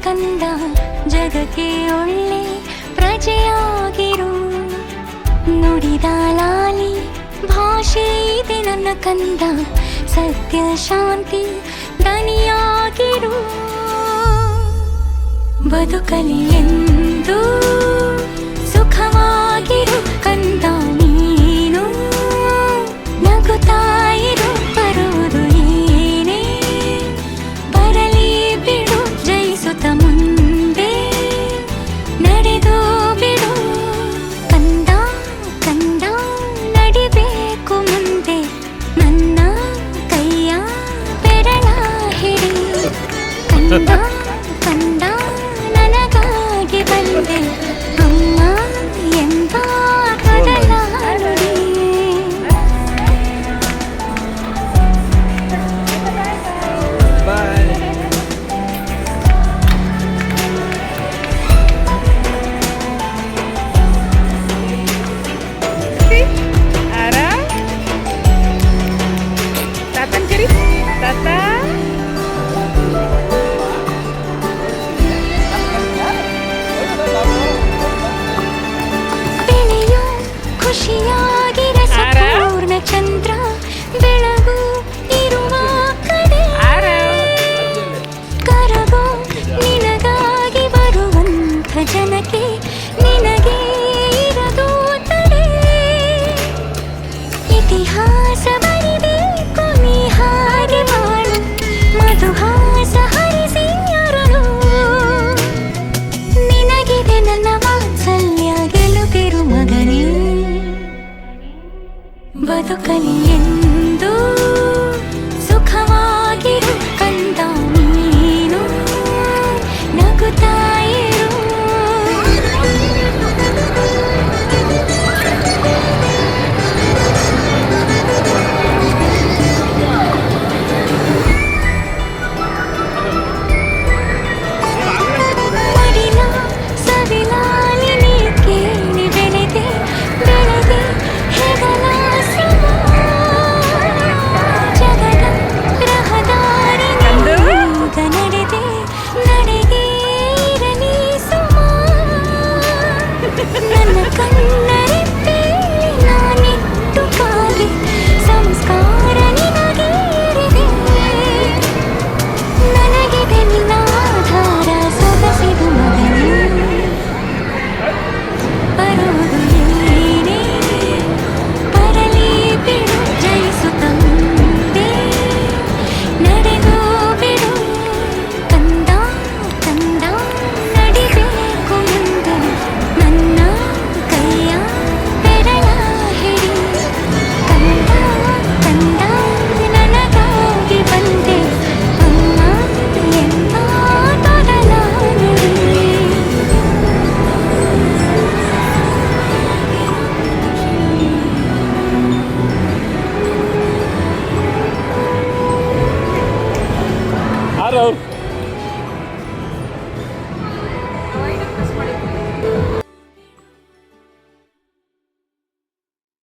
ಕಂದ ಜಗಕ್ಕೆ ಒಳ್ಳೆ ಪ್ರಜೆಯಾಗಿರು. ನುಡಿದ ಲಾಲಿ ಭಾಷೆ ಇದೆ ನನ್ನ ಕಂದ, ಸತ್ಯ ಶಾಂತಿ ದನಿಯಾಗಿರು. ಬದುಕಲಿ ಎಂದು ಸುಖವಾಗಿರು ಕಂದ ನೀನು, ನಗುತ್ತಾಯಿರು ಬರುವುದು ಏನೇ ಬರಲಿ ಬಿಡು, ಜಯಿಸುತ್ತ ಮುಂದೆ ನಡೆದು ಬಿಡು. ಕಂದ ಕಂದ ನಡಿಬೇಕು ಮುಂದೆ, ನನ್ನ ಕೈಯ ಬೆರಳ ಹಿಡಿ. ಕಂದ ಕಂದ ನನಗಾಗಿ ಬಂದೆ, ಅಮ್ಮ ಎಂಬ ಮೊದಲ ನುಡಿ. ಬೆಳೆಯೋ ಖುಷಿಯಾಗಿ ರಸಪೂರ್ಣ ಚಂದ್ರ ಬೆಳಗು ಇರುವ ಕಡೆ, ಕರಗೋ ನಿನಗಾಗಿ ಬರುವಂಥ ಜನಕ್ಕೆ ನಿನಗೆ ಇರದು ತಡೆ. ಇತಿಹಾಸ ಬರಿಬೇಕು ನೀ ಹಾಗೆ ಬಾಳು, ಮಧುಹಾಸ ಹರಿಸಿ ಅರಳು. ನಿನಗಿದೆ ನನ್ನ ವಾತ್ಸಲ್ಯ ಗೆಲುವಿರು ಮಗನೇ, ಬದುಕಲಿ ಎಂದು ಸುಖವಾಗಿರು ಕಂದ ನೀನು, ನಗುತ್ತಾಯಿರು. ಮಡಿಲ ಸವಿಲಾಲಿ ನೀ ಕೇಳಿ ಬೆಳೆದೆ ಬೆಳೆದೆ ಹೆಗಲ ಶ್ರಮ. ಜಗದ ರಹದಾರಿ ಈಗ ನಡೆದೆ ನಡೆಗೆ ಇರಲಿ ಸುಮ. ನನ್ನ ಕಣ್ಣರೆಪ್ಪೆಯಲ್ಲಿ ನಾನಿಟ್ಟು ಕಾಗೆ ಸಂಸ್ಕಾರ ನಿನಗೆ ಇರಿದೆ. ನನಗಿದೆ ನಿನ್ನ ಆಧಾರ ಸೊಗಸಿದು ಮಗನೇ, ಬರುವುದು ಏನೇ ಬರಲಿ ಬಿಡು, ಜಯಿಸುತ್ತ ಮುಂದೆ ನಡೆದು ಬಿಡು. ಕಂದ ಕಂದ ನಡಿಬೇಕು ಮುಂದೆ, ನನ್ನ ಕೈಯ ಬೆರಳ ಹಿಡಿ. ಕಂದ ಕಂದ ನನಗಾಗಿ ಬಂದೆ, ಅಮ್ಮ ಎಂಬ ಮೊದಲ ನುಡಿ. Hello.